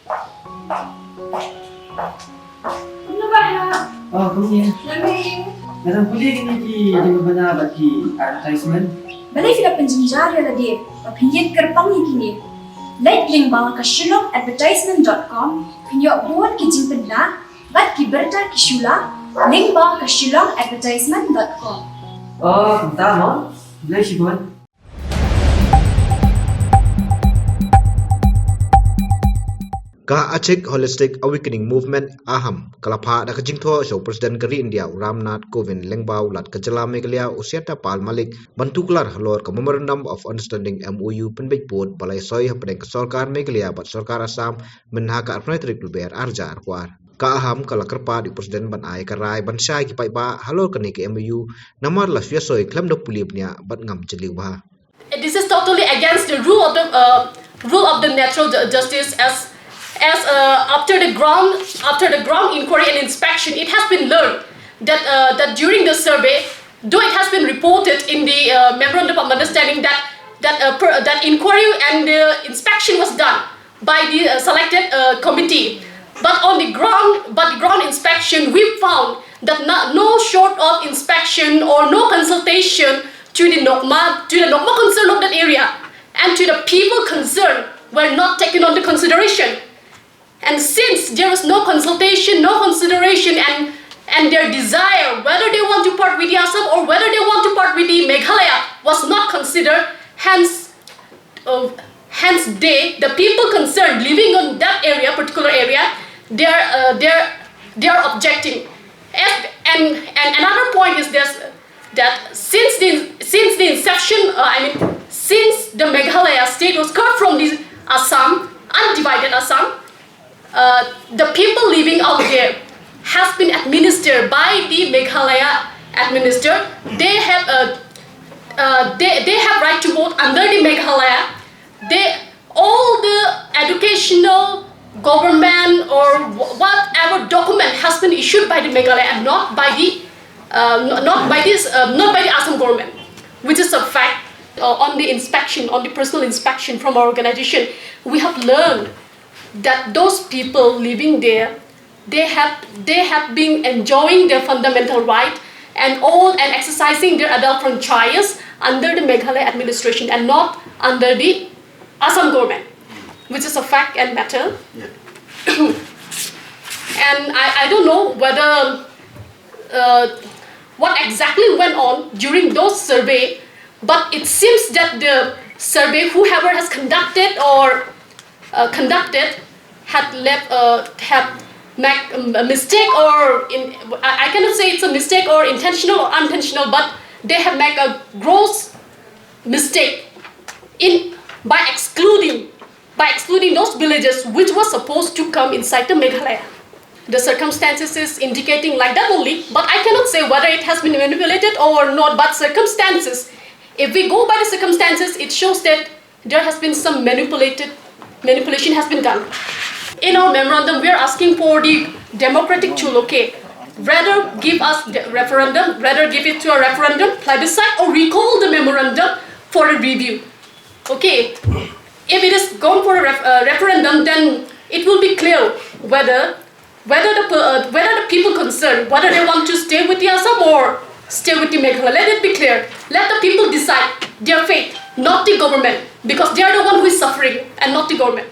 Ano ba ha? Oh, kuya. Lamig. Narang puli kini di mabana bagi advertisement. Balay sila penjenjar ya lagi. Papinjit kerpang ni kini. Like link bawah ke shillongadvertisement.com. Pinyo buat kijing pedla. Bat kiberta kishula. Link bawah ke shillongadvertisement.com. Oh, tama. Bilay si Bon. Ka Achik Holistic Awakening Movement AHAM kalapha da kajingtho so President Kari India Ramnath Kovind lengbau lat kajala Meghalaya usiata pal malik bantuklar halor ka Memorandum of Understanding MoU pynbeit put balai soi hapdeng ka sarkar Meghalaya bat sarkar Assam menha ka arpnaitric luber arja arkwar ka AHAM kala kerpa di Presiden ban ai karai ban sai ki pai ba halor ka ni ke MoU namar la fia soi klam da pulibnya bat ngam jeliu ba. This is totally against the rule of the natural justice as after the ground inquiry and inspection, it has been learned that during the survey, though it has been reported in the memorandum of understanding that inquiry and the inspection was done by the selected committee, but the ground inspection, we found that no short of inspection or no consultation to the Nokma concerned of that area and to the people concerned were not taken into consideration. And since there was no consultation, no consideration, and their desire, whether they want to part with the Assam or whether they want to part with the Meghalaya, was not considered, hence the people concerned living on that particular area, they are objecting. And another point is this, that since the inception, since the Meghalaya state was cut from the Assam, undivided Assam, the people living out there has been administered by the Meghalaya administrator. They have right to vote under the Meghalaya. All the educational, government or whatever document has been issued by the Meghalaya and not by the Assam government, which is a fact. On the personal inspection from our organization, we have learned that those people living there, they have been enjoying their fundamental right and exercising their adult franchise under the Meghalaya administration and not under the Assam government, which is a fact and matter. Yeah. And I don't know whether what exactly went on during those survey, but it seems that the survey, whoever has conducted had made a mistake, or I cannot say it's a mistake or intentional or unintentional, but they have made a gross mistake by excluding those villages which were supposed to come inside the Meghalaya. The circumstances is indicating like that only, but I cannot say whether it has been manipulated or not. But circumstances, if we go by the circumstances, it shows that there has been some manipulation has been done. In our memorandum, we are asking for the democratic tool, okay? Rather give us the referendum, rather give it to a referendum, plebiscite, or recall the memorandum for a review, okay? If it is gone for a referendum, then it will be clear whether the people concerned, whether they want to stay with the Assam or stay with the Meghalaya. Let it be clear. Let the people decide their fate, not the government, because they are the one who is suffering and not the government.